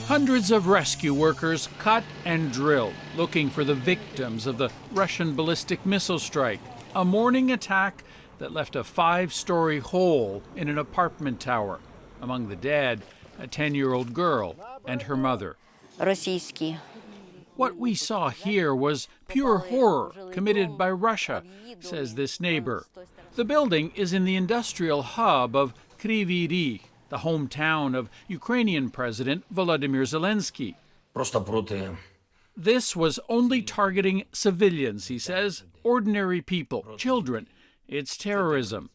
Hundreds of rescue workers cut and drill, looking for the victims of the Russian ballistic missile strike, a morning attack that left a 5-story hole in an apartment tower. Among the dead, a 10-year-old girl and her mother. What we saw here was pure horror committed by Russia, says this neighbor. The building is in the industrial hub of Kryvyi Rih, the hometown of Ukrainian President Volodymyr Zelenskyy. This was only targeting civilians, he says, ordinary people, children. It's terrorism.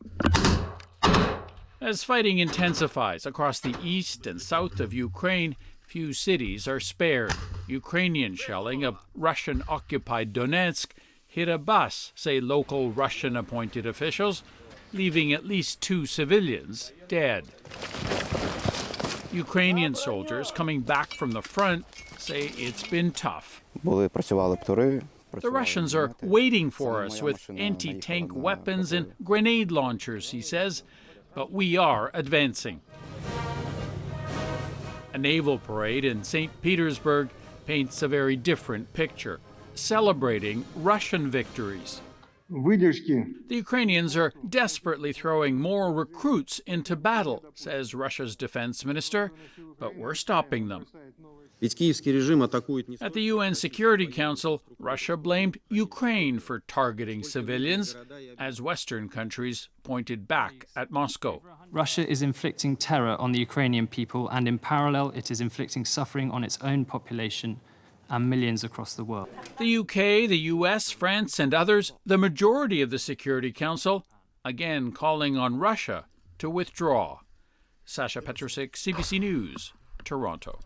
As fighting intensifies across the east and south of Ukraine, few cities are spared. Ukrainian shelling of Russian-occupied Donetsk hit a bus, say local Russian-appointed officials, leaving at least 2 civilians dead. Ukrainian soldiers coming back from the front say it's been tough. The Russians are waiting for us with anti-tank weapons and grenade launchers, he says, but we are advancing. A naval parade in St. Petersburg paints a very different picture, celebrating Russian victories. The Ukrainians are desperately throwing more recruits into battle, says Russia's defense minister, but we're stopping them. At the UN Security Council, Russia blamed Ukraine for targeting civilians, as Western countries pointed back at Moscow. Russia is inflicting terror on the Ukrainian people, and in parallel, it is inflicting suffering on its own population and millions across the world. The UK, the US, France, and others, the majority of the Security Council, again calling on Russia to withdraw. Sasha Petrusik, CBC News, Toronto.